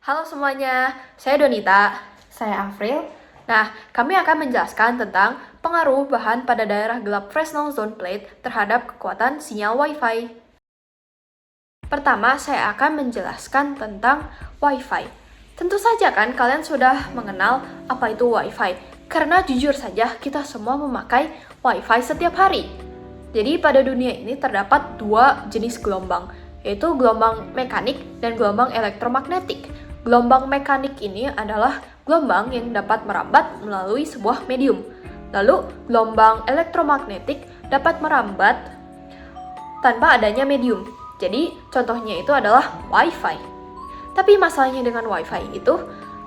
Halo semuanya, saya Donita. Saya Afril. Nah, kami akan menjelaskan tentang pengaruh bahan pada daerah gelap Fresnel zone plate terhadap kekuatan sinyal Wi-Fi. Pertama, saya akan menjelaskan tentang Wi-Fi. Tentu saja kan kalian sudah mengenal apa itu Wi-Fi, karena jujur saja kita semua memakai Wi-Fi setiap hari. Jadi pada dunia ini terdapat dua jenis gelombang, yaitu gelombang mekanik dan gelombang elektromagnetik. Gelombang mekanik ini adalah gelombang yang dapat merambat melalui sebuah medium. Lalu, gelombang elektromagnetik dapat merambat tanpa adanya medium. Jadi, contohnya itu adalah Wi-Fi. Tapi masalahnya dengan Wi-Fi itu,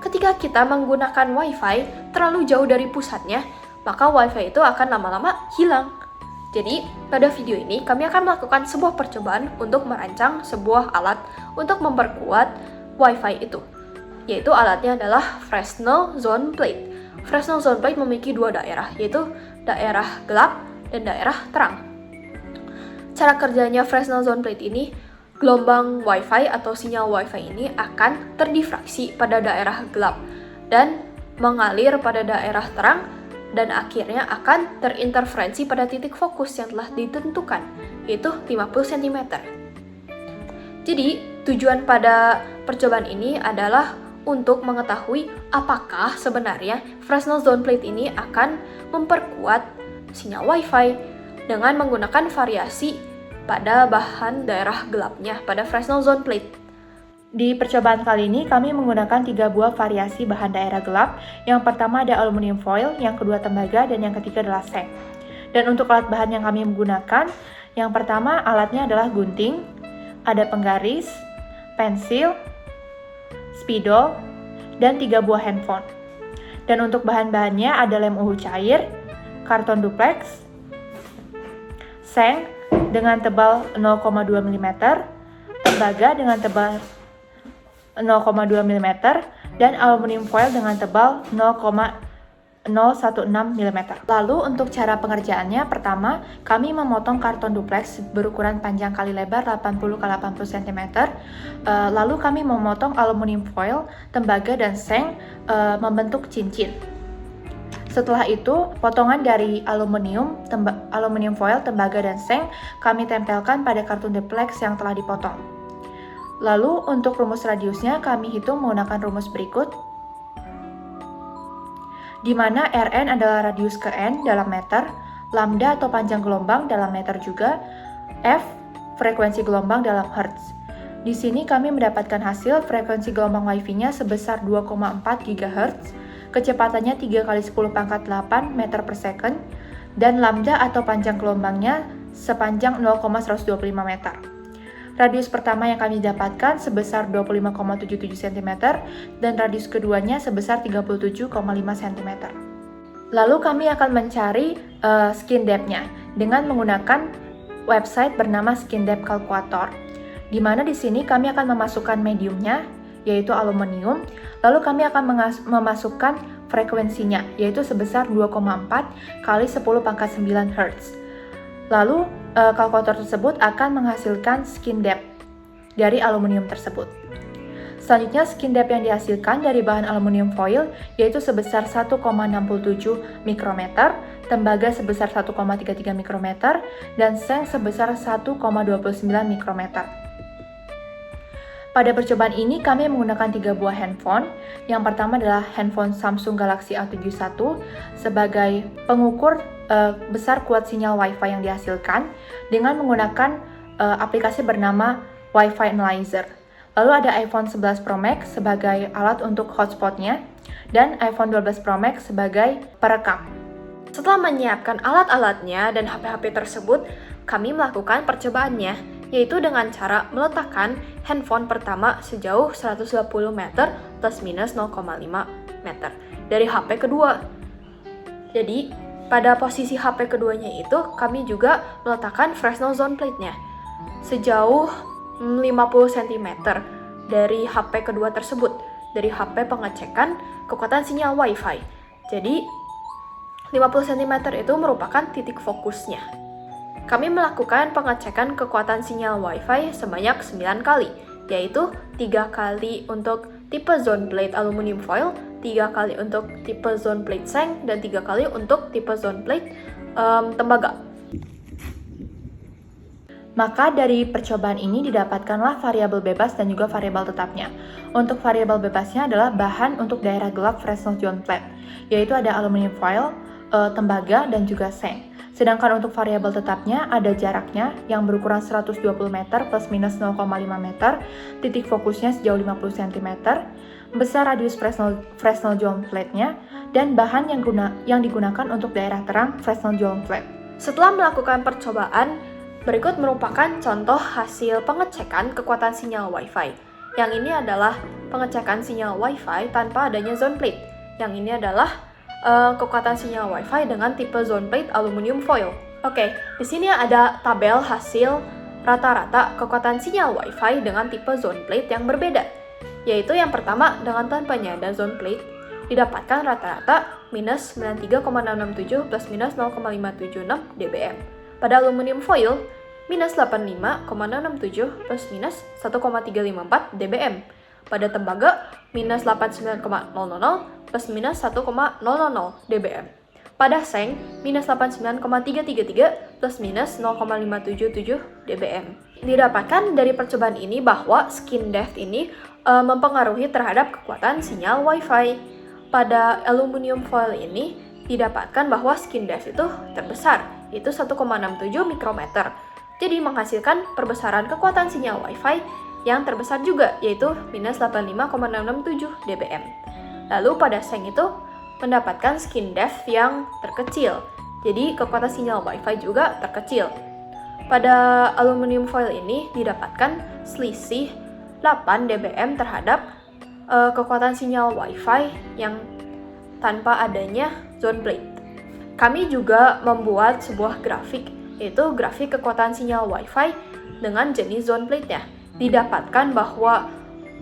ketika kita menggunakan Wi-Fi terlalu jauh dari pusatnya, maka Wi-Fi itu akan lama-lama hilang. Jadi, pada video ini kami akan melakukan sebuah percobaan untuk merancang sebuah alat untuk memperkuat Wi-Fi itu, yaitu alatnya adalah Fresnel zone plate. Fresnel zone plate memiliki dua daerah, yaitu daerah gelap dan daerah terang. Cara kerjanya Fresnel zone plate ini, gelombang Wi-Fi atau sinyal Wi-Fi ini akan terdifraksi pada daerah gelap dan mengalir pada daerah terang dan akhirnya akan terinterferensi pada titik fokus yang telah ditentukan, yaitu 50 cm. Jadi, tujuan pada percobaan ini adalah untuk mengetahui apakah sebenarnya Fresnel zone plate ini akan memperkuat sinyal Wi-Fi dengan menggunakan variasi pada bahan daerah gelapnya pada Fresnel zone plate. Di percobaan kali ini kami menggunakan 3 buah variasi bahan daerah gelap. Yang pertama ada aluminium foil, yang kedua tembaga, dan yang ketiga adalah seng. Dan untuk alat bahan yang kami menggunakan, yang pertama alatnya adalah gunting, ada penggaris, pensil, spidol, dan 3 buah handphone. Dan untuk bahan-bahannya ada lem uhu cair, karton duplex, seng dengan tebal 0,2 mm, tembaga dengan tebal 0,2 mm, dan aluminium foil dengan tebal 0,016 mm. Lalu untuk cara pengerjaannya, pertama kami memotong karton duplex berukuran panjang kali lebar 80 x 80 cm. Lalu kami memotong aluminium foil, tembaga, dan seng membentuk cincin. Setelah itu, potongan dari aluminium foil, tembaga, dan seng kami tempelkan pada karton duplex yang telah dipotong. Lalu untuk rumus radiusnya kami hitung menggunakan rumus berikut, di mana Rn adalah radius ke N dalam meter, lambda atau panjang gelombang dalam meter juga, F frekuensi gelombang dalam hertz. Di sini kami mendapatkan hasil frekuensi gelombang Wi-Fi-nya sebesar 2,4 GHz, kecepatannya 3 x 10 pangkat 8 meter per second, dan lambda atau panjang gelombangnya sepanjang 0,125 meter. Radius pertama yang kami dapatkan sebesar 25,77 cm dan radius keduanya sebesar 37,5 cm. Lalu kami akan mencari skin depth-nya dengan menggunakan website bernama Skin Depth Calculator, di mana di sini kami akan memasukkan mediumnya, yaitu aluminium, lalu kami akan memasukkan frekuensinya, yaitu sebesar 2,4 kali 10 pangkat 9 Hz. Lalu, kalkulator tersebut akan menghasilkan skin depth dari aluminium tersebut. Selanjutnya, skin depth yang dihasilkan dari bahan aluminium foil yaitu sebesar 1,67 mikrometer, tembaga sebesar 1,33 mikrometer, dan seng sebesar 1,29 mikrometer. Pada percobaan ini kami menggunakan 3 buah handphone. Yang pertama adalah handphone Samsung Galaxy A71 sebagai pengukur besar kuat sinyal Wi-Fi yang dihasilkan dengan menggunakan aplikasi bernama Wi-Fi Analyzer. Lalu ada iPhone 11 Pro Max sebagai alat untuk hotspotnya dan iPhone 12 Pro Max sebagai perekam. Setelah menyiapkan alat-alatnya dan HP-HP tersebut, kami melakukan percobaannya, yaitu dengan cara meletakkan handphone pertama sejauh 120 meter plus minus 0,5 meter dari HP kedua. Jadi, pada posisi HP keduanya itu, kami juga meletakkan Fresnel zone plate-nya sejauh 50 cm dari HP kedua tersebut, dari HP pengecekan kekuatan sinyal Wi-Fi. Jadi, 50 cm itu merupakan titik fokusnya. Kami melakukan pengecekan kekuatan sinyal Wi-Fi sebanyak 9 kali, yaitu 3 kali untuk tipe zone plate aluminium foil, 3 kali untuk tipe zone plate seng, dan 3 kali untuk tipe zone plate tembaga. Maka dari percobaan ini didapatkanlah variabel bebas dan juga variabel tetapnya. Untuk variabel bebasnya adalah bahan untuk daerah gelap Fresnel zone plate, yaitu ada aluminium foil, tembaga, dan juga seng. Sedangkan untuk variabel tetapnya ada jaraknya yang berukuran 120 meter plus minus 0,5 meter, titik fokusnya sejauh 50 cm, besar radius Fresnel zone plate-nya, dan bahan yang digunakan untuk daerah terang Fresnel zone plate. Setelah melakukan percobaan, berikut merupakan contoh hasil pengecekan kekuatan sinyal Wi-Fi. Yang ini adalah pengecekan sinyal Wi-Fi tanpa adanya zone plate. Yang ini adalah kekuatan sinyal Wi-Fi dengan tipe zone plate aluminium foil. Oke, di sini ada tabel hasil rata-rata kekuatan sinyal Wi-Fi dengan tipe zone plate yang berbeda. Yaitu yang pertama, dengan tanpanya ada zone plate, didapatkan rata-rata minus 93,667 plus minus 0,576 dBm. Pada aluminium foil, minus 85,667 plus minus 1,354 dBm. Pada tembaga, minus 89,000 plus minus 1,000 dBm. Pada seng, minus 89,333 plus minus 0,577 dBm. Didapatkan dari percobaan ini bahwa skin depth ini mempengaruhi terhadap kekuatan sinyal Wi-Fi. Pada aluminium foil ini didapatkan bahwa skin depth itu terbesar, yaitu 1,67 mikrometer. Jadi menghasilkan perbesaran kekuatan sinyal Wi-Fi yang terbesar juga, yaitu minus 85,667 dBm. Lalu pada seng itu mendapatkan skin depth yang terkecil, jadi kekuatan sinyal Wi-Fi juga terkecil. Pada aluminium foil ini didapatkan selisih 8 dBm terhadap kekuatan sinyal Wi-Fi yang tanpa adanya zone plate. Kami juga membuat sebuah grafik, yaitu grafik kekuatan sinyal Wi-Fi dengan jenis zone plate-nya. Didapatkan bahwa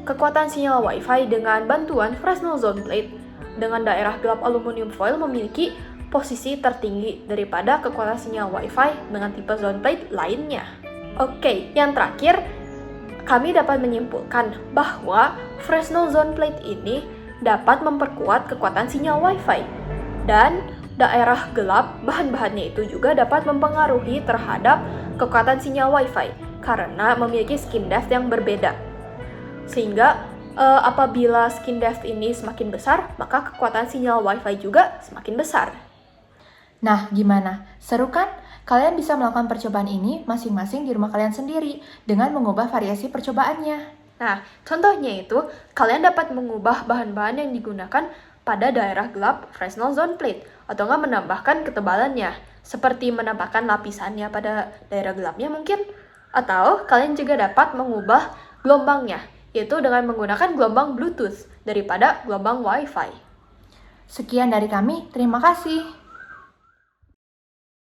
kekuatan sinyal Wi-Fi dengan bantuan Fresnel zone plate dengan daerah gelap aluminium foil memiliki posisi tertinggi daripada kekuatan sinyal Wi-Fi dengan tipe zone plate lainnya. Oke, yang terakhir, kami dapat menyimpulkan bahwa Fresnel zone plate ini dapat memperkuat kekuatan sinyal Wi-Fi, dan daerah gelap bahan-bahannya itu juga dapat mempengaruhi terhadap kekuatan sinyal Wi-Fi karena memiliki skin depth yang berbeda. Sehingga apabila skin depth ini semakin besar, maka kekuatan sinyal Wi-Fi juga semakin besar. Nah, gimana? Seru kan? Kalian bisa melakukan percobaan ini masing-masing di rumah kalian sendiri dengan mengubah variasi percobaannya. Nah, contohnya itu, kalian dapat mengubah bahan-bahan yang digunakan pada daerah gelap Fresnel zone plate, atau nggak menambahkan ketebalannya, seperti menambahkan lapisannya pada daerah gelapnya mungkin. Atau kalian juga dapat mengubah gelombangnya, yaitu dengan menggunakan gelombang Bluetooth daripada gelombang Wi-Fi. Sekian dari kami, terima kasih.